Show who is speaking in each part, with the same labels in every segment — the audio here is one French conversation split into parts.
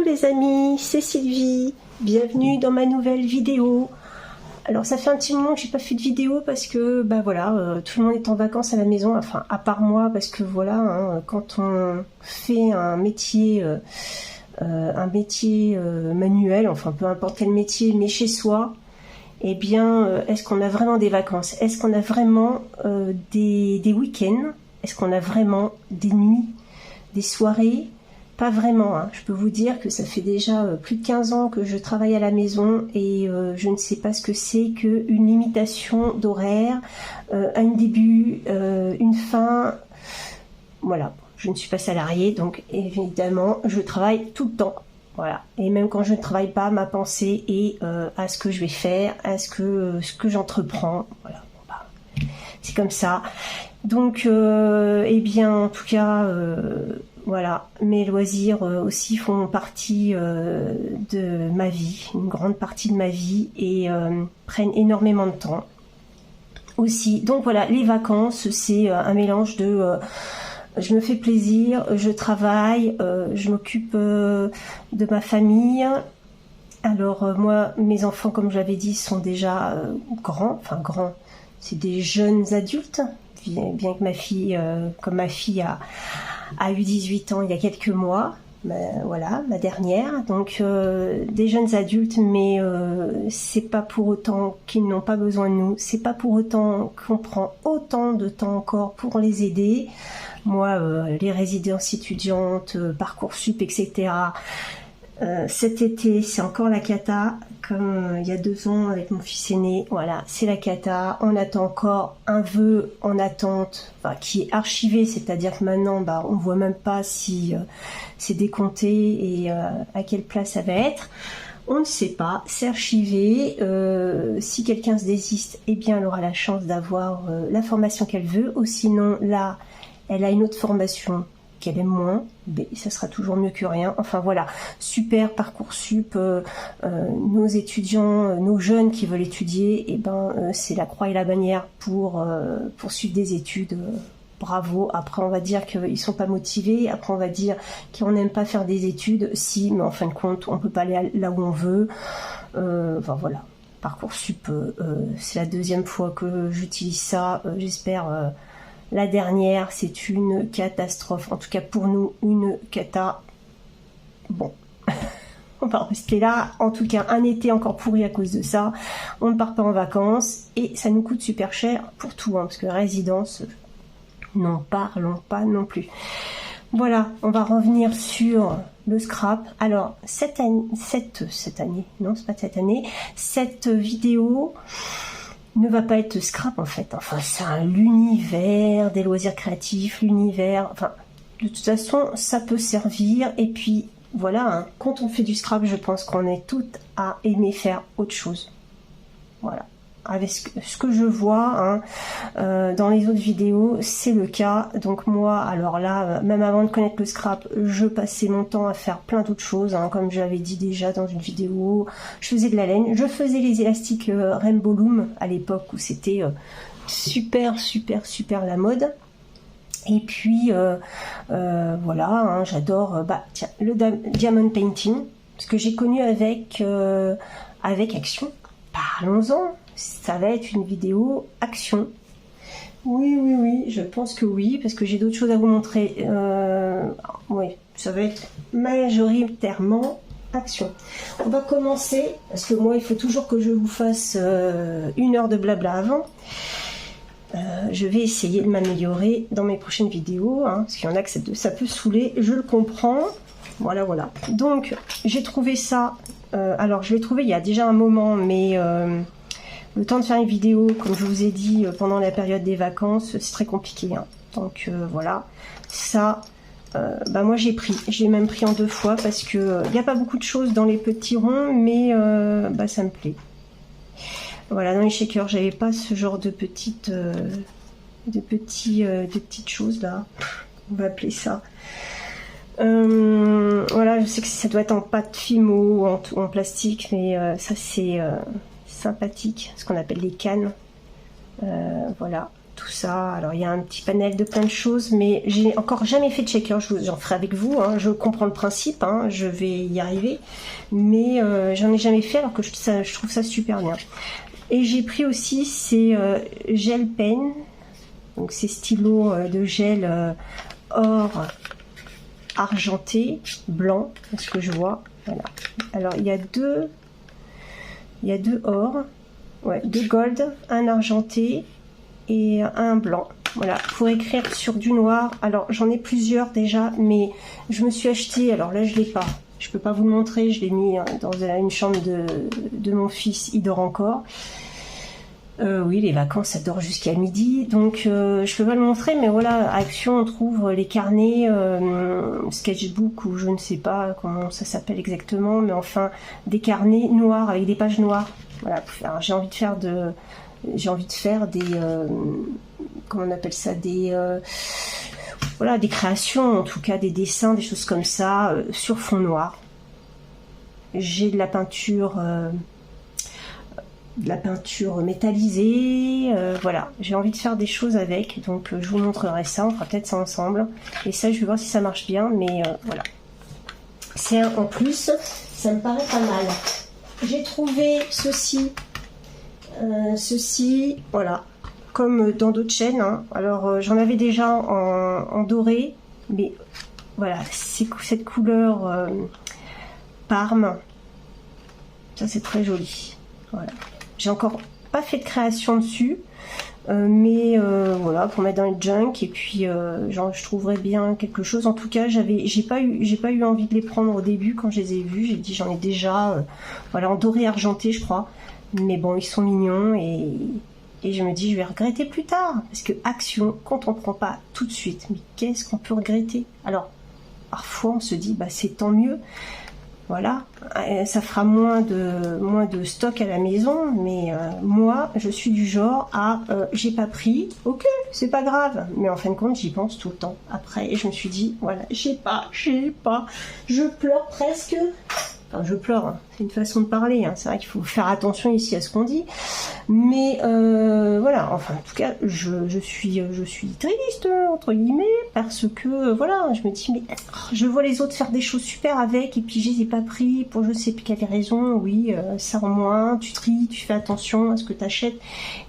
Speaker 1: les amis, c'est Sylvie, bienvenue dans ma nouvelle vidéo. Alors ça fait un petit moment que j'ai pas fait de vidéo parce que bah voilà, tout le monde est en vacances à la maison, enfin à part moi parce que voilà, hein, quand on fait un métier manuel, enfin peu importe quel métier, mais chez soi, eh bien est-ce qu'on a vraiment des vacances? Est-ce qu'on a vraiment des week-ends? Est-ce qu'on a vraiment des nuits, des soirées? Pas vraiment, hein. Je peux vous dire que ça fait déjà plus de 15 ans que je travaille à la maison et je ne sais pas ce que c'est qu'une limitation d'horaire, un début, une fin. Voilà, je ne suis pas salariée, donc évidemment, je travaille tout le temps. Voilà, et même quand je ne travaille pas, ma pensée est à ce que je vais faire, à ce que j'entreprends. Voilà, bon, bah, c'est comme ça. Donc, eh bien, en tout cas... voilà, mes loisirs aussi font partie de ma vie, une grande partie de ma vie et prennent énormément de temps aussi. Donc voilà, les vacances, c'est un mélange de je me fais plaisir, je travaille, je m'occupe de ma famille. Alors moi, mes enfants, comme je l'avais dit, sont déjà grands, c'est des jeunes adultes, bien que ma fille, comme ma fille a eu 18 ans il y a quelques mois, voilà, ma dernière, donc des jeunes adultes, mais c'est pas pour autant qu'ils n'ont pas besoin de nous, c'est pas pour autant qu'on prend autant de temps encore pour les aider. Moi, les résidences étudiantes, Parcoursup, etc., cet été, c'est encore la cata, comme il y a 2 ans avec mon fils aîné. Voilà, c'est la cata. On attend encore un vœu en attente, enfin, qui est archivé, c'est-à-dire que maintenant, bah, on voit même pas si c'est décompté et à quelle place ça va être. On ne sait pas, c'est archivé. Si quelqu'un se désiste, eh bien, elle aura la chance d'avoir la formation qu'elle veut. Ou sinon, là, elle a une autre formation qu'elle aime moins, mais ça sera toujours mieux que rien. Enfin voilà, super Parcoursup, nos étudiants, nos jeunes qui veulent étudier, et c'est la croix et la bannière pour poursuivre des études. Bravo. Après on va dire qu'ils sont pas motivés, après on va dire qu'on n'aime pas faire des études, si, mais en fin de compte on peut pas aller là où on veut. Enfin voilà, Parcoursup, c'est la 2e fois que j'utilise ça, j'espère. La dernière, c'est une catastrophe. En tout cas, pour nous, une cata. Bon, on va rester là. En tout cas, un été encore pourri à cause de ça. On ne part pas en vacances. Et ça nous coûte super cher pour tout. Hein, parce que résidence, n'en parlons pas non plus. Voilà, on va revenir sur le scrap. Alors, cette année... Non, c'est pas cette année. Cette vidéo... ne va pas être scrap en fait, enfin c'est l'univers des loisirs créatifs, l'univers, enfin de toute façon ça peut servir, et puis voilà, hein, quand on fait du scrap je pense qu'on est toutes à aimer faire autre chose, voilà, avec ce que je vois dans les autres vidéos c'est le cas. Donc moi alors là, même avant de connaître le scrap, je passais mon temps à faire plein d'autres choses, hein, comme je l'avais dit déjà dans une vidéo. Je faisais de la laine, je faisais les élastiques Rainbow Loom à l'époque où c'était super la mode. Et puis voilà, hein, j'adore tiens, le diamond painting, parce que j'ai connu avec Action. Parlons-en, ça va être une vidéo action. Oui, je pense que oui, parce que j'ai d'autres choses à vous montrer. Oui, ça va être majoritairement action. On va commencer, parce que moi, il faut toujours que je vous fasse 1 heure de blabla avant. Je vais essayer de m'améliorer dans mes prochaines vidéos, hein, parce qu'il y en a que ça peut saouler, je le comprends. Voilà. Donc, j'ai trouvé ça... alors, je l'ai trouvé il y a déjà un moment, mais... le temps de faire une vidéo, comme je vous ai dit, pendant la période des vacances, c'est très compliqué. Hein. Donc voilà, ça, moi j'ai même pris en 2 fois parce que il n'y a pas beaucoup de choses dans les petits ronds, mais ça me plaît. Voilà, dans les shakers, j'avais pas ce genre de petites choses là, on va appeler ça. Voilà, je sais que ça doit être en pâte fimo ou en plastique, mais ça c'est sympathique, ce qu'on appelle les cannes. Voilà, tout ça. Alors il y a un petit panel de plein de choses, mais j'ai encore jamais fait de shaker. J'en ferai avec vous, hein. Je comprends le principe, hein. Je vais y arriver, mais j'en ai jamais fait alors que je trouve ça super bien. Et j'ai pris aussi ces gel pen, donc ces stylos de gel or argenté, blanc, c'est ce que je vois. Voilà. Alors il y a deux or, ouais, 2 gold, un argenté et un blanc. Voilà, pour écrire sur du noir. Alors j'en ai plusieurs déjà, mais je me suis acheté, alors là je l'ai pas, je peux pas vous le montrer, je l'ai mis dans une chambre de mon fils, il dort encore. Oui, les vacances ça dort jusqu'à midi, donc je peux pas le montrer, mais voilà, à Action on trouve les carnets sketchbook ou je ne sais pas comment ça s'appelle exactement, mais enfin des carnets noirs avec des pages noires. Voilà, alors, j'ai envie de faire des comment on appelle ça, des voilà, des créations, en tout cas des dessins, des choses comme ça sur fond noir. J'ai de la peinture métallisée, voilà, j'ai envie de faire des choses avec, donc je vous montrerai ça, on fera peut-être ça ensemble, et ça je vais voir si ça marche bien, mais voilà. C'est en plus, ça me paraît pas mal. J'ai trouvé ceci, voilà, comme dans d'autres chaînes, hein. Alors j'en avais déjà en doré, mais voilà, c'est cette couleur parme, ça c'est très joli, voilà. J'ai encore pas fait de création dessus, mais voilà, pour mettre dans le junk, et puis genre je trouverais bien quelque chose. En tout cas, j'ai pas eu envie de les prendre au début quand je les ai vus. J'ai dit j'en ai déjà, voilà, en doré argenté je crois, mais bon ils sont mignons, et je me dis je vais regretter plus tard, parce que Action, quand on prend pas tout de suite, mais qu'est-ce qu'on peut regretter? Alors parfois on se dit bah c'est tant mieux. Voilà, ça fera moins de stock à la maison, mais moi, je suis du genre à j'ai pas pris, ok, c'est pas grave, mais en fin de compte, j'y pense tout le temps. Après, je me suis dit, voilà, j'ai pas, je pleure presque. Enfin, je pleure, hein. C'est une façon de parler, hein. C'est vrai qu'il faut faire attention ici à ce qu'on dit, mais voilà, enfin en tout cas je suis triste entre guillemets, parce que voilà, je me dis mais je vois les autres faire des choses super avec, et puis je les ai pas pris pour je sais plus quelle raison. Oui, ça en moins, tu tries, tu fais attention à ce que tu achètes,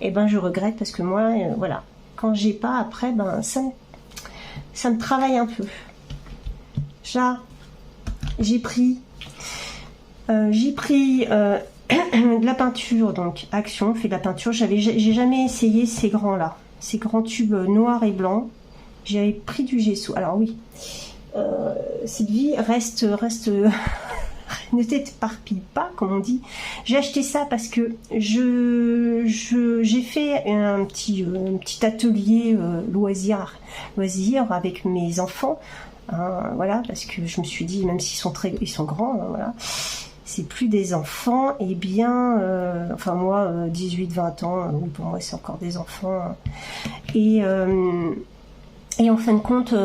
Speaker 1: et ben je regrette, parce que moi voilà, quand j'ai pas, après ben ça me travaille un peu. Là j'ai pris de la peinture, donc Action fait de la peinture. J'ai jamais essayé ces grands tubes noirs et blancs. J'avais pris du gesso. Alors oui, Sylvie, reste ne t'éparpille pas, comme on dit. J'ai acheté ça parce que j'ai fait un petit atelier loisir avec mes enfants. Voilà, parce que je me suis dit, même s'ils sont grands, hein, voilà, c'est plus des enfants, et bien, enfin moi, 18-20 ans, pour moi c'est encore des enfants, hein. Et en fin de compte,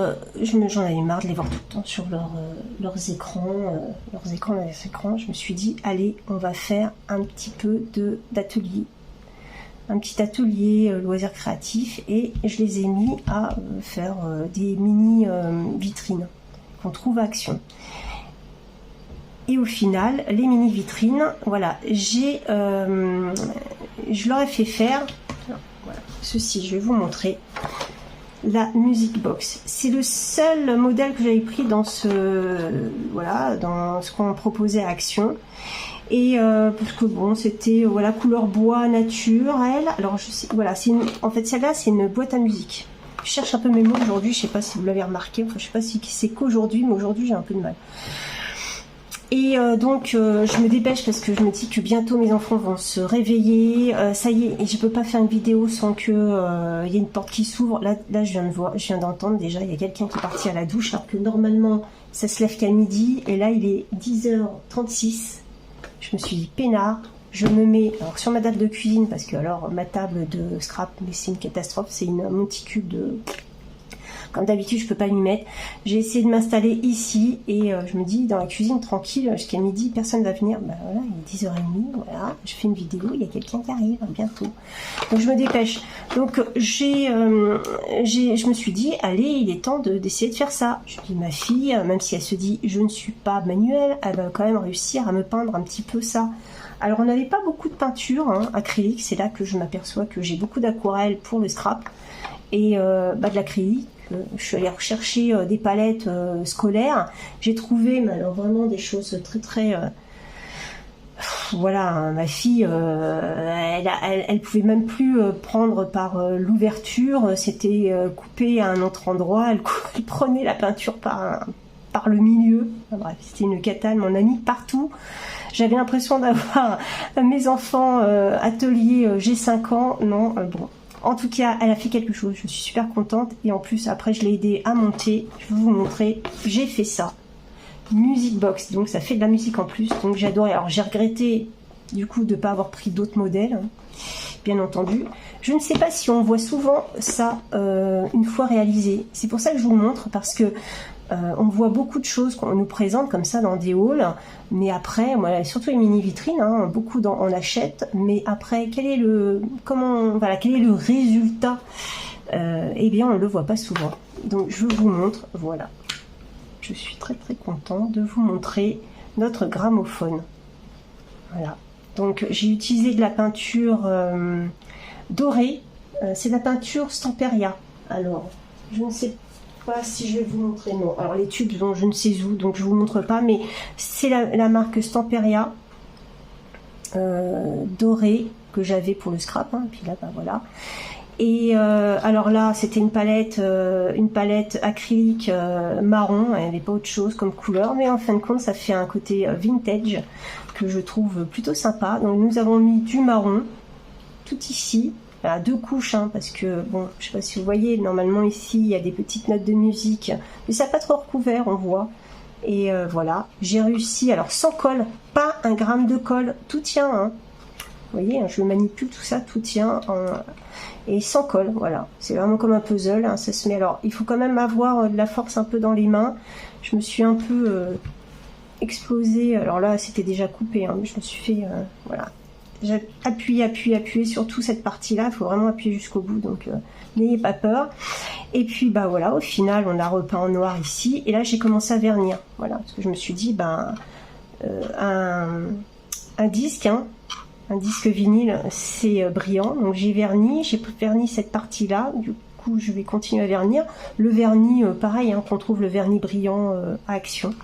Speaker 1: j'en avais marre de les voir tout le temps sur leurs écrans, je me suis dit, allez, on va faire un petit peu d'atelier. Un petit atelier loisirs créatifs, et je les ai mis à faire des mini vitrines qu'on trouve à Action. Et au final, les mini vitrines, voilà, je leur ai fait faire, voilà, ceci, je vais vous montrer, la Music Box. C'est le seul modèle que j'avais pris dans dans ce qu'on proposait à Action. Et parce que bon, c'était voilà, couleur bois naturel. Alors je sais, voilà, en fait celle-là c'est une boîte à musique. Je cherche un peu mes mots aujourd'hui, je sais pas si vous l'avez remarqué, enfin je sais pas si c'est qu'aujourd'hui, mais aujourd'hui j'ai un peu de mal. Et donc je me dépêche, parce que je me dis que bientôt mes enfants vont se réveiller, ça y est, et je peux pas faire une vidéo sans que y ait une porte qui s'ouvre. Là je viens d'entendre déjà, il y a quelqu'un qui est parti à la douche, alors que normalement ça se lève qu'à midi, et là il est 10h36. Je me suis dit peinard, je me mets alors sur ma table de cuisine, parce que alors ma table de scrap, mais c'est une catastrophe, c'est une monticule de Comme d'habitude, je peux pas m'y mettre. J'ai essayé de m'installer ici et je me dis dans la cuisine tranquille jusqu'à midi, personne va venir. Ben voilà, il est 10h30, voilà, je fais une vidéo, il y a quelqu'un qui arrive bientôt. Donc je me dépêche. Donc je me suis dit, allez, il est temps d'essayer de faire ça. Je dis, ma fille, même si elle se dit, je ne suis pas manuelle, elle va quand même réussir à me peindre un petit peu ça. Alors on n'avait pas beaucoup de peinture acrylique, c'est là que je m'aperçois que j'ai beaucoup d'aquarelle pour le scrap et de l'acrylique. Je suis allée rechercher des palettes scolaires. J'ai trouvé mais alors vraiment des choses très très... voilà, ma fille, elle pouvait même plus prendre par l'ouverture. C'était coupé à un autre endroit. Elle prenait la peinture par le milieu. Enfin, bref, c'était une cata. Elle m'en a mis partout. J'avais l'impression d'avoir mes enfants atelier j'ai 5 ans. Non, bon. En tout cas, elle a fait quelque chose. Je suis super contente. Et en plus, après, je l'ai aidée à monter. Je vais vous montrer. J'ai fait ça. Music box. Donc, ça fait de la musique en plus. Donc, j'ai adoré. Alors, j'ai regretté, du coup, de ne pas avoir pris d'autres modèles. Bien entendu. Je ne sais pas si on voit souvent ça une fois réalisé. C'est pour ça que je vous le montre. Parce que on voit beaucoup de choses qu'on nous présente comme ça dans des hauls, mais après, voilà, surtout les mini vitrines, beaucoup on achète, mais après, quel est le résultat eh bien, on ne le voit pas souvent. Donc, je vous montre, voilà. Je suis très très contente de vous montrer notre gramophone. Voilà. Donc, j'ai utilisé de la peinture dorée. C'est de la peinture Stamperia. Alors, je ne sais pas si je vais vous montrer, non. Alors les tubes sont je ne sais où, donc je vous montre pas, mais c'est la marque Stamperia dorée que j'avais pour le scrap, puis là, bah voilà. Et alors là, c'était une palette acrylique marron, il n'y avait pas autre chose comme couleur, mais en fin de compte, ça fait un côté vintage que je trouve plutôt sympa. Donc nous avons mis du marron, tout ici. Voilà, 2 couches, parce que, bon, je sais pas si vous voyez, normalement ici, il y a des petites notes de musique, mais ça n'a pas trop recouvert, on voit. Et voilà, j'ai réussi, alors sans colle, pas un gramme de colle, tout tient, Vous voyez, je manipule tout ça, tout tient, et sans colle, voilà. C'est vraiment comme un puzzle, ça se met. Alors, il faut quand même avoir de la force un peu dans les mains. Je me suis un peu explosée, alors là, c'était déjà coupé, mais je me suis fait, voilà. J'ai appuyé, surtout cette partie-là, il faut vraiment appuyer jusqu'au bout, donc n'ayez pas peur. Et puis, bah voilà, au final, on a repeint en noir ici, et là, j'ai commencé à vernir, voilà, parce que je me suis dit, un disque, un disque vinyle, c'est brillant, donc j'ai verni cette partie-là, du coup, je vais continuer à vernir. Le vernis, pareil, qu'on trouve le vernis brillant à Action,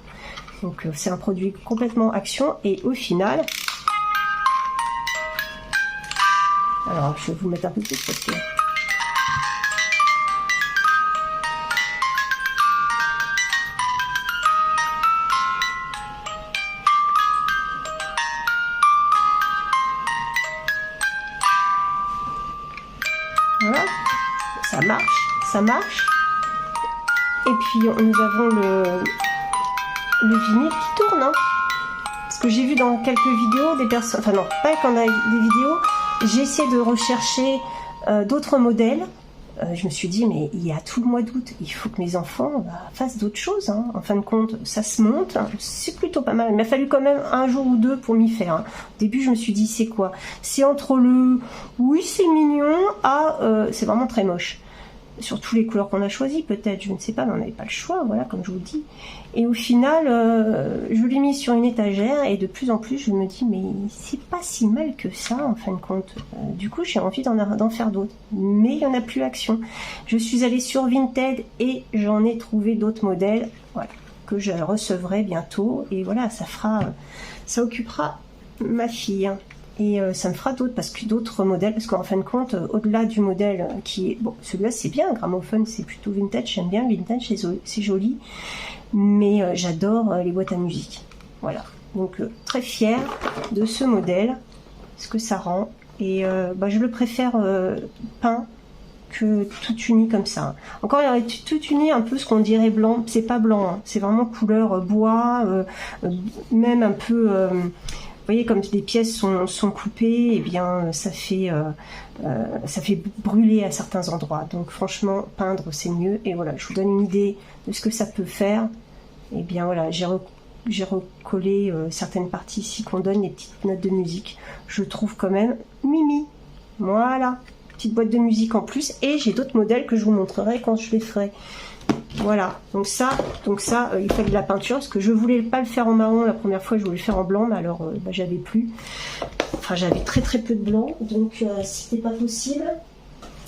Speaker 1: donc c'est un produit complètement Action, et au final... Alors, je vais vous mettre un peu plus parce que... Voilà, ça marche. Et puis, nous avons le vinyle qui tourne, Parce que j'ai vu dans quelques vidéos des personnes... Enfin non, pas quand on a des vidéos... J'ai essayé de rechercher d'autres modèles. Je me suis dit, mais il y a tout le mois d'août, il faut que mes enfants fassent d'autres choses. En fin de compte, ça se monte, c'est plutôt pas mal. Il m'a fallu quand même 1 jour ou 2 pour m'y faire. Au début, je me suis dit, c'est quoi? C'est entre le oui, c'est mignon, c'est vraiment très moche. Surtout les couleurs qu'on a choisies, peut-être, je ne sais pas, mais on n'avait pas le choix, voilà, comme je vous dis. Et au final, je l'ai mis sur une étagère et de plus en plus, je me dis, mais c'est pas si mal que ça, en fin de compte. Du coup, j'ai envie d'en faire d'autres. Mais il n'y en a plus Action. Je suis allée sur Vinted et j'en ai trouvé d'autres modèles, voilà, que je recevrai bientôt. Et voilà, ça occupera ma fille. Et ça me fera d'autres modèles, parce qu'en fin de compte, au-delà du modèle qui est... Bon, celui-là, c'est bien, un gramophone, c'est plutôt vintage, j'aime bien, vintage, c'est joli. Mais j'adore les boîtes à musique. Voilà. Donc, très fière de ce modèle, ce que ça rend. Et je le préfère peint que tout uni comme ça. Encore, il y aurait tout uni un peu ce qu'on dirait blanc. C'est pas blanc, c'est vraiment couleur bois, même un peu... voyez, comme les pièces sont coupées, et bien ça fait brûler à certains endroits. Donc franchement, peindre c'est mieux. Et voilà, je vous donne une idée de ce que ça peut faire. Et bien voilà, j'ai recollé certaines parties ici qu'on donne les petites notes de musique. Je trouve quand même mimi. Voilà, petite boîte de musique en plus. Et j'ai d'autres modèles que je vous montrerai quand je les ferai. Voilà, donc ça, il fallait de la peinture parce que je voulais pas le faire en marron la première fois, je voulais le faire en blanc, mais alors j'avais plus. Enfin, j'avais très peu de blanc, donc c'était pas possible.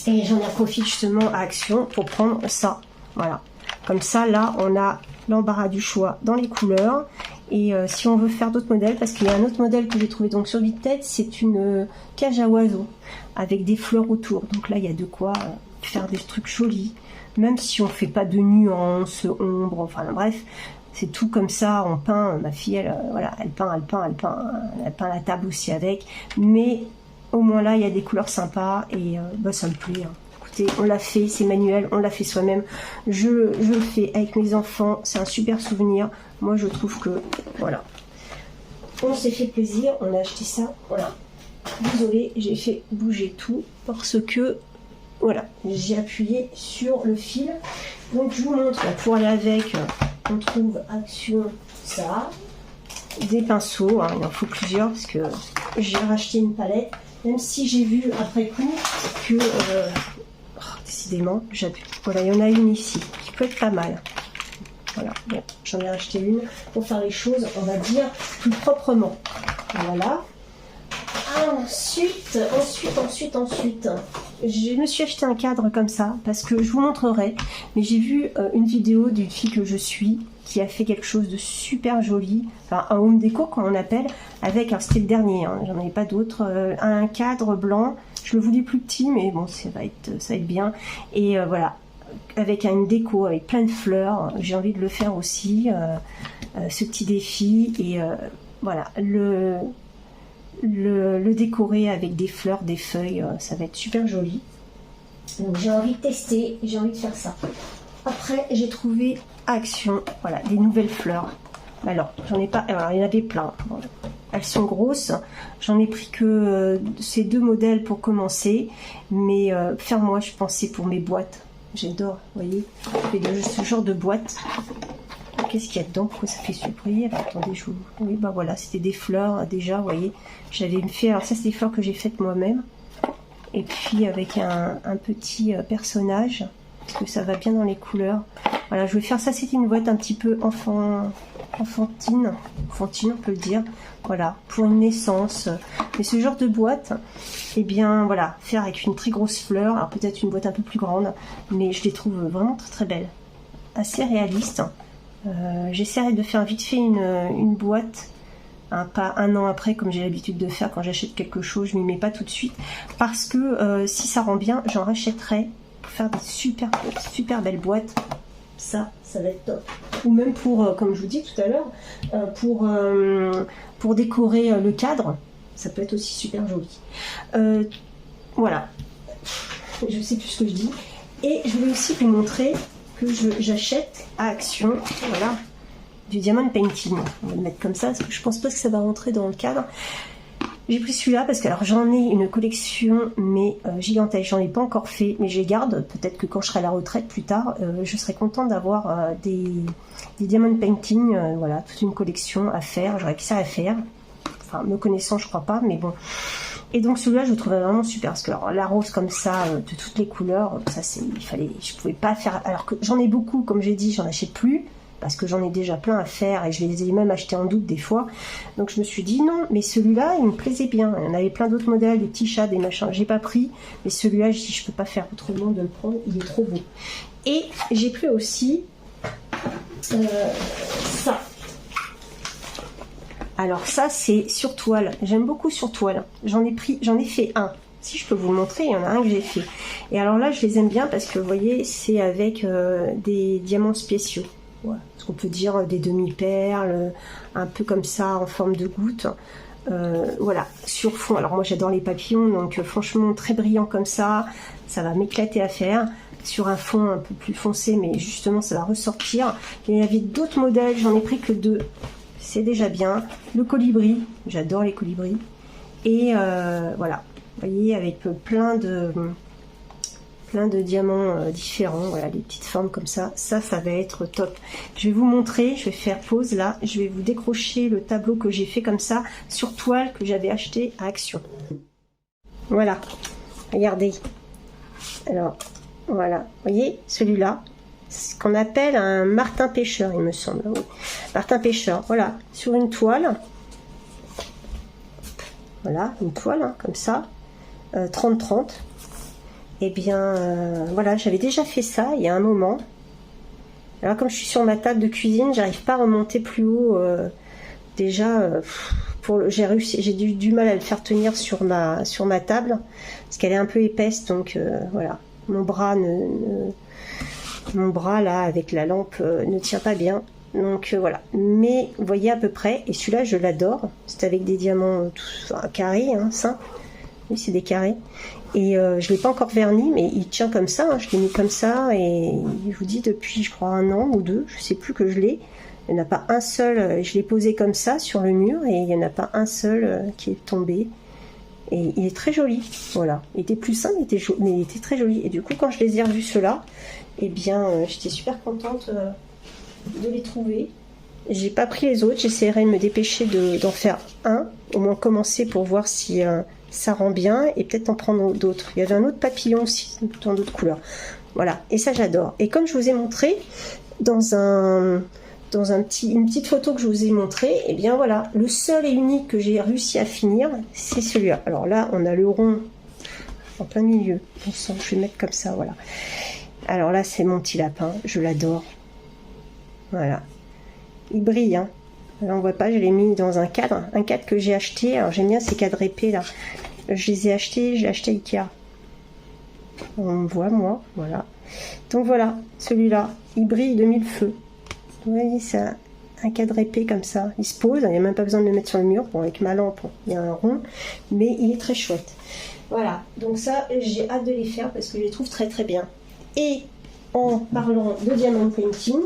Speaker 1: Et j'en ai profité justement à Action pour prendre ça. Voilà, comme ça, là, on a l'embarras du choix dans les couleurs. Et si on veut faire d'autres modèles, parce qu'il y a un autre modèle que j'ai trouvé donc sur Vinted, c'est une cage à oiseaux avec des fleurs autour. Donc là, il y a de quoi faire des trucs jolis. Même si on fait pas de nuances, ombre, enfin bref, c'est tout comme ça, on peint, ma fille, elle peint la table aussi avec, mais au moins là, il y a des couleurs sympas, et ça me plaît, hein. Écoutez, on l'a fait, c'est manuel, on l'a fait soi-même, je le fais avec mes enfants, c'est un super souvenir, moi je trouve que, voilà, on s'est fait plaisir, on a acheté ça, voilà, désolée, j'ai fait bouger tout, parce que, voilà, j'ai appuyé sur le fil. Donc je vous montre, pour aller avec, on trouve Action, ça, des pinceaux, hein, il en faut plusieurs parce que j'ai racheté une palette, même si j'ai vu après coup que, décidément, j'appuie. Voilà, il y en a une ici qui peut être pas mal. Voilà, bon, j'en ai racheté une pour faire les choses, on va dire, plus proprement. Voilà. Ensuite, je me suis acheté un cadre comme ça parce que je vous montrerai, mais j'ai vu une vidéo d'une fille que je suis qui a fait quelque chose de super joli, enfin un home déco comme on appelle, avec, alors c'était le dernier, hein, j'en avais pas d'autres, un cadre blanc, je le voulais plus petit mais bon ça va être bien, et voilà, avec une déco avec plein de fleurs, j'ai envie de le faire aussi, ce petit défi, et voilà, le décorer avec des fleurs, des feuilles, ça va être super joli. Donc j'ai envie de tester, j'ai envie de faire ça. Après j'ai trouvé Action, voilà, des nouvelles fleurs. Alors j'en ai pas, alors il y en avait plein. Voilà. Elles sont grosses. J'en ai pris que ces deux modèles pour commencer, mais faire moi je pensais pour mes boîtes. J'adore, vous voyez, ce genre de boîte. Qu'est-ce qu'il y a dedans? Pourquoi ça fait surbriller? Attendez, je vous... Oui, bah voilà, c'était des fleurs déjà, vous voyez. J'avais fait... Alors ça, c'est des fleurs que j'ai faites moi-même. Et puis avec un petit personnage, parce que ça va bien dans les couleurs. Voilà, je vais faire ça, c'est une boîte un petit peu enfantine, on peut le dire. Voilà, pour une naissance. Mais ce genre de boîte, eh bien, voilà, faire avec une très grosse fleur. Alors peut-être une boîte un peu plus grande, mais je les trouve vraiment très belles. Assez réalistes. J'essaierai de faire vite fait une boîte, pas un an après comme j'ai l'habitude de faire quand j'achète quelque chose, je m'y mets pas tout de suite, parce que si ça rend bien, j'en rachèterai pour faire des super belles boîtes. Ça va être top. Ou même pour, comme je vous dis tout à l'heure, pour décorer le cadre, ça peut être aussi super joli. Voilà, je sais plus ce que je dis. Et je voulais aussi vous montrer que j'achète à Action, voilà, du diamond painting. On va le mettre comme ça parce que je pense pas que ça va rentrer dans le cadre. J'ai pris celui-là parce que alors j'en ai une collection mais gigantesque, j'en ai pas encore fait, mais je les garde. Peut-être que quand je serai à la retraite plus tard, je serai contente d'avoir des diamond painting, voilà, toute une collection à faire. J'aurais que ça à faire. Enfin, me connaissant, je crois pas, mais bon. Et donc celui-là, je le trouvais vraiment super parce que alors, la rose comme ça, de toutes les couleurs, ça c'est, je pouvais pas faire. Alors que j'en ai beaucoup, comme j'ai dit, j'en achète plus parce que j'en ai déjà plein à faire et je les ai même achetés en doute des fois. Donc je me suis dit non, mais celui-là, il me plaisait bien. Il y en avait plein d'autres modèles, des petits chats, des machins. J'ai pas pris, mais celui-là, je dis je peux pas faire autrement de le prendre. Il est trop beau. Et j'ai pris aussi ça. Alors ça c'est sur toile, j'aime beaucoup sur toile, j'en ai fait un, si je peux vous le montrer, il y en a un que j'ai fait. Et alors là je les aime bien parce que vous voyez c'est avec des diamants spéciaux, voilà. Ce qu'on peut dire des demi-perles, un peu comme ça en forme de goutte, voilà, sur fond. Alors moi j'adore les papillons, donc franchement très brillant comme ça va m'éclater à faire. Sur un fond un peu plus foncé, mais justement ça va ressortir. Il y avait d'autres modèles, j'en ai pris que deux. c'est déjà bien. Le colibri, j'adore les colibris. Et voilà, vous voyez, avec plein de diamants différents, voilà, des petites formes comme ça. Ça va être top. Je vais vous montrer, je vais faire pause là, je vais vous décrocher le tableau que j'ai fait comme ça, sur toile, que j'avais acheté à Action. Voilà, regardez. Alors, voilà, vous voyez, celui-là, ce qu'on appelle un martin pêcheur, il me semble. Oui. Martin pêcheur, voilà, sur une toile. Voilà, une toile, hein, comme ça, 30-30. Et bien, voilà, j'avais déjà fait ça il y a un moment. Alors, comme je suis sur ma table de cuisine, j'arrive pas à remonter plus haut. Déjà, j'ai du mal à le faire tenir sur ma table, parce qu'elle est un peu épaisse, donc voilà. Mon bras là, avec la lampe, ne tient pas bien. Donc voilà, mais vous voyez à peu près, et celui-là je l'adore, c'est avec des diamants carrés, hein, simples, oui c'est des carrés, et je l'ai pas encore verni, mais il tient comme ça, hein. Je l'ai mis comme ça, et je vous dis depuis je crois 1 an ou 2, je sais plus que je l'ai, il n'y en a pas un seul, je l'ai posé comme ça sur le mur, et il n'y en a pas un seul qui est tombé, et il est très joli, voilà, il était plus simple, mais il était très joli, et du coup quand je les ai revus ceux-là, et bien j'étais super contente de les trouver. J'ai pas pris les autres, j'essaierai de me dépêcher d'en faire un, au moins commencer pour voir si ça rend bien, et peut-être en prendre d'autres. Il y avait un autre papillon aussi, dans d'autres couleurs. Voilà, et ça j'adore. Et comme je vous ai montré, dans une petite photo que je vous ai montré, et bien voilà, le seul et unique que j'ai réussi à finir, c'est celui-là. Alors là, on a le rond en plein milieu. Bon sang, je vais le mettre comme ça, voilà. Alors là, c'est mon petit lapin, je l'adore. Voilà, il brille, hein. Là on voit pas, je l'ai mis dans un cadre que j'ai acheté. Alors j'aime bien ces cadres épais là, je les ai achetés, j'ai acheté Ikea. On me voit moi, voilà. Donc voilà, celui-là, il brille de 1000 feux. Vous voyez, c'est un cadre épais comme ça, il se pose, il n'y a même pas besoin de le mettre sur le mur. Bon, avec ma lampe, il y a un rond, mais il est très chouette. Voilà, donc ça, j'ai hâte de les faire parce que je les trouve très très bien. Et en parlant de diamond painting,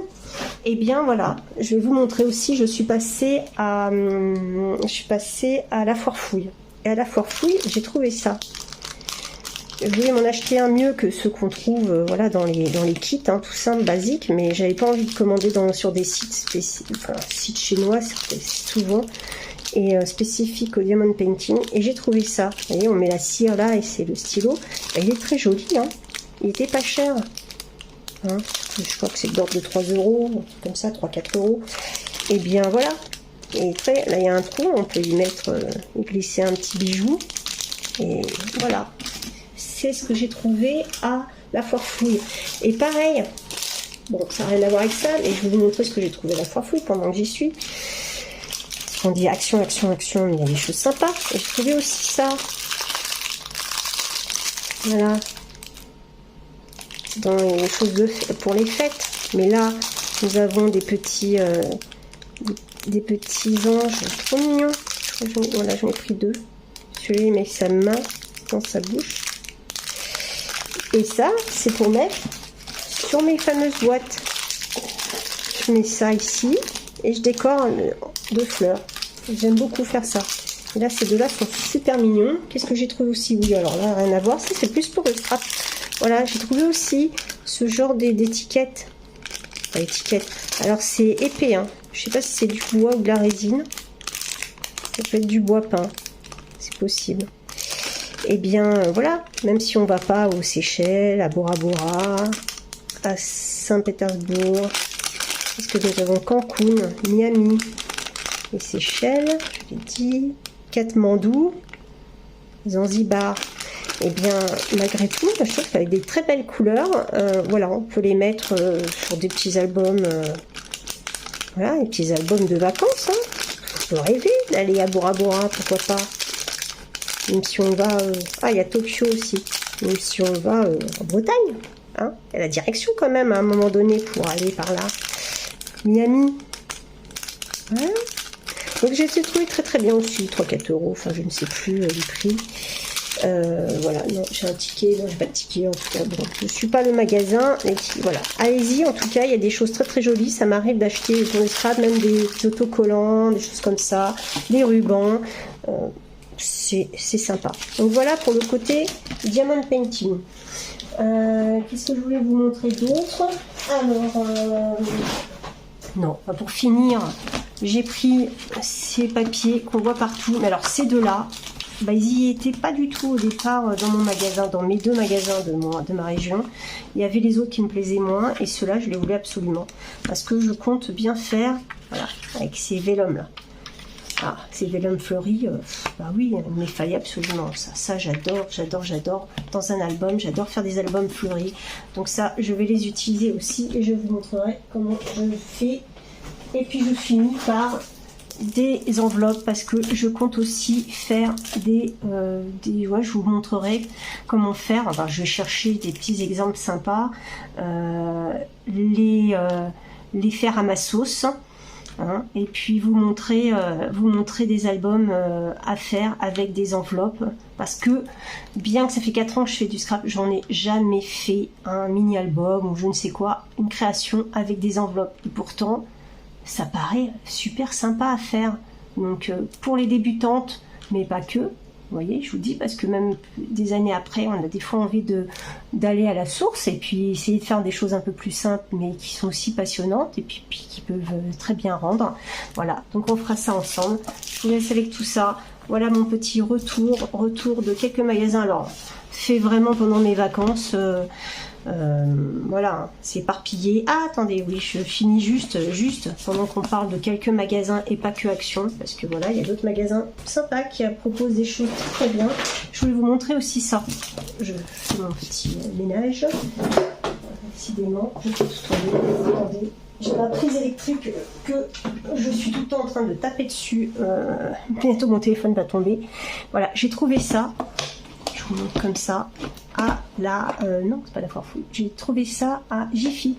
Speaker 1: et bien voilà, je vais vous montrer aussi, je suis passée à la foire fouille. Et à la foire fouille, j'ai trouvé ça. Je voulais m'en acheter un mieux que ceux qu'on trouve voilà, dans les kits, hein, tout simple, basique, mais j'avais pas envie de commander sur des sites sites chinois, c'est souvent, et spécifiques au diamond painting. Et j'ai trouvé ça. Vous voyez, on met la cire là et c'est le stylo. Et il est très joli, hein. Il était pas cher. Hein, je crois que c'est de l'ordre de 3 €, comme ça, 3-4 €. Et bien voilà. Et là, il y a un trou, on peut y mettre, glisser un petit bijou. Et voilà. C'est ce que j'ai trouvé à la foire fouille. Et pareil, bon, ça n'a rien à voir avec ça, mais je vais vous montrer ce que j'ai trouvé à la foire fouille pendant que j'y suis. On dit action, action, action, mais il y a des choses sympas. Et j'ai trouvé aussi ça. Voilà. Dans les choses pour les fêtes. Mais là, nous avons des petits anges trop mignons. Voilà, j'en ai pris 2. Celui-là, il met sa main dans sa bouche. Et ça, c'est pour mettre sur mes fameuses boîtes. Je mets ça ici et je décore de fleurs. J'aime beaucoup faire ça. Et là, ces deux-là sont super mignons. Qu'est-ce que j'ai trouvé aussi? Oui, alors là, rien à voir. Ça, c'est plus pour le scrap. Voilà, j'ai trouvé aussi ce genre d'étiquettes. Enfin, étiquettes. Alors, c'est épais, hein. Je sais pas si c'est du bois ou de la résine. Ça peut être du bois peint. C'est possible. Et bien, voilà. Même si on va pas aux Seychelles, à Bora Bora, à Saint-Pétersbourg, parce que nous avons Cancun, Miami, les Seychelles, je l'ai dit, Katmandou, Zanzibar. Et bien, malgré tout, je trouve qu'avec des très belles couleurs, voilà, on peut les mettre sur des petits albums, voilà, des petits albums de vacances. Hein. On peut rêver d'aller à Bora Bora, pourquoi pas. Même si on va, il y a Tokyo aussi. Même si on va en Bretagne, hein, il y a la direction quand même à un moment donné pour aller par là. Miami. Voilà. Donc j'ai trouvé très très bien aussi, 3-4 €, enfin je ne sais plus les prix. Voilà, non, j'ai un ticket, non, j'ai pas de ticket en tout cas. Bon, je suis pas le magasin, mais voilà. Allez-y, en tout cas, il y a des choses très très jolies. Ça m'arrive d'acheter pour les scraps, même des autocollants, des choses comme ça, des rubans. C'est sympa. Donc voilà pour le côté diamond painting. Qu'est-ce que je voulais vous montrer d'autre? Alors, non, pour finir, j'ai pris ces papiers qu'on voit partout. Mais alors ces deux-là, bah, ils y étaient pas du tout au départ dans mon magasin, dans mes deux magasins de ma région. Il y avait les autres qui me plaisaient moins et ceux-là, je les voulais absolument. Parce que je compte bien faire, voilà, avec ces vélums-là. Ah, ces vélums fleuris, bah oui, il me fallait absolument ça. Ça, j'adore, j'adore, j'adore. Dans un album, j'adore faire des albums fleuris. Donc ça, je vais les utiliser aussi et je vous montrerai comment je le fais. Et puis je finis par des enveloppes parce que je compte aussi faire ouais, je vous montrerai comment faire. Enfin, je vais chercher des petits exemples sympas, les faire à ma sauce. Hein, et puis vous montrer des albums à faire avec des enveloppes parce que bien que ça fait 4 ans que je fais du scrap, j'en ai jamais fait un mini album ou je ne sais quoi, une création avec des enveloppes et pourtant ça paraît super sympa à faire. Donc pour les débutantes, mais pas que, vous voyez, je vous dis, parce que même des années après, on a des fois envie d'aller à la source et puis essayer de faire des choses un peu plus simples, mais qui sont aussi passionnantes et puis qui peuvent très bien rendre. Voilà, donc on fera ça ensemble. Je vous laisse avec tout ça. Voilà mon petit retour de quelques magasins. Alors, fait vraiment pendant mes vacances. Voilà, c'est éparpillé. Ah, attendez, oui, je finis juste pendant qu'on parle de quelques magasins et pas que Action, parce que voilà, il y a d'autres magasins sympas qui proposent des choses très bien. Je voulais vous montrer aussi ça. Je fais mon petit ménage. Décidément, je peux tout tourner. Attendez, j'ai ma prise électrique que je suis tout le temps en train de taper dessus. Bientôt mon téléphone va tomber. Voilà, j'ai trouvé ça. Je vous montre comme ça. À la... non, c'est pas la foire fouille. J'ai trouvé ça à Jiffy.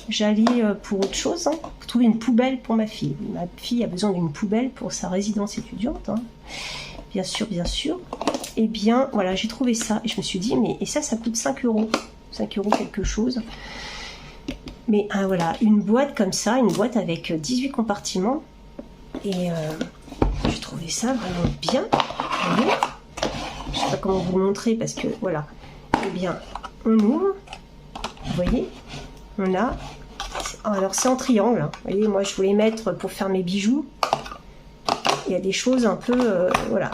Speaker 1: J'allais pour autre chose, hein, pour trouver une poubelle pour ma fille. Ma fille a besoin d'une poubelle pour sa résidence étudiante. Hein. Bien sûr, bien sûr. Et bien, voilà, j'ai trouvé ça. Et je me suis dit, mais et ça coûte 5 euros. 5 euros quelque chose. Mais voilà, une boîte comme ça, une boîte avec 18 compartiments. Et j'ai trouvé ça vraiment bien. Vous voyez ? Je sais pas comment vous le montrer parce que voilà. Eh bien, on ouvre. Vous voyez, on a. Alors c'est en triangle. Hein. Vous voyez, moi je voulais mettre pour faire mes bijoux. Il y a des choses un peu, voilà,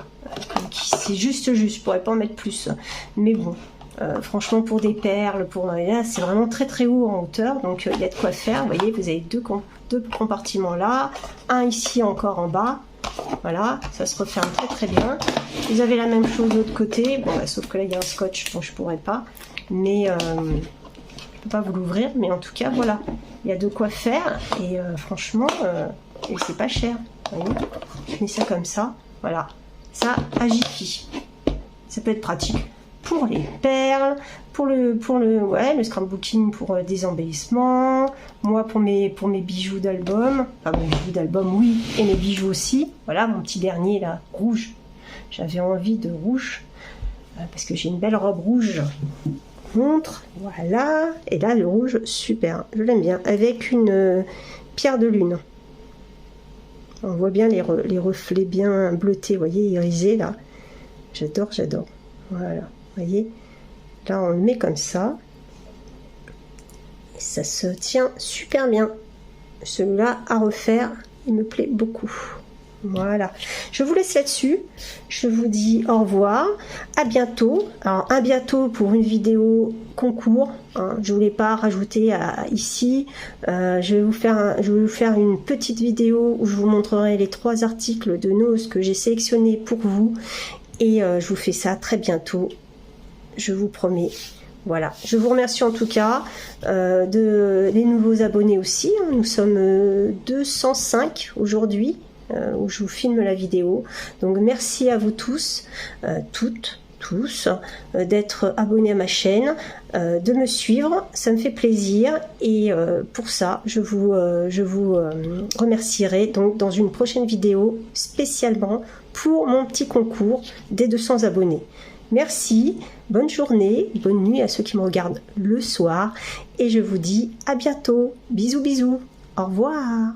Speaker 1: c'est juste. Je pourrais pas en mettre plus. Mais bon, franchement pour des perles, là c'est vraiment très très haut en hauteur, donc il y a de quoi faire. Vous voyez, vous avez deux compartiments là, un ici encore en bas. Voilà, ça se referme très très bien. Vous avez la même chose de l'autre côté, bon, bah, sauf que là il y a un scotch, bon je pourrais pas, mais je peux pas vous l'ouvrir, mais en tout cas voilà, il y a de quoi faire et franchement, et c'est pas cher. Vous voyez, je mets ça comme ça, voilà, ça à Jiffy. Ça peut être pratique pour les perles, pour le scrapbooking, pour des embellissements, moi pour mes bijoux d'album, enfin mes bijoux d'album oui, et mes bijoux aussi. Voilà mon petit dernier là, rouge. J'avais envie de rouge parce que j'ai une belle robe rouge. Montre, voilà, et là le rouge super, je l'aime bien, avec une pierre de lune. On voit bien les reflets bien bleutés, vous voyez, irisés là. J'adore, j'adore. Voilà, vous voyez, là on le met comme ça. Et ça se tient super bien. Celui-là à refaire, il me plaît beaucoup. Voilà, je vous laisse là-dessus. Je vous dis au revoir, à bientôt. Alors, à bientôt pour une vidéo concours. Hein. Je voulais pas rajouter ici. Je vais vous faire une petite vidéo où je vous montrerai les 3 articles de Nose que j'ai sélectionnés pour vous. Et je vous fais ça très bientôt. Je vous promets. Voilà, je vous remercie en tout cas les nouveaux abonnés aussi. Hein. Nous sommes 205 aujourd'hui. Où je vous filme la vidéo. Donc merci à vous tous, tous, d'être abonnés à ma chaîne, de me suivre, ça me fait plaisir et pour ça je vous remercierai donc dans une prochaine vidéo spécialement pour mon petit concours des 200 abonnés. Merci, bonne journée, bonne nuit à ceux qui me regardent le soir et je vous dis à bientôt. Bisous bisous, au revoir.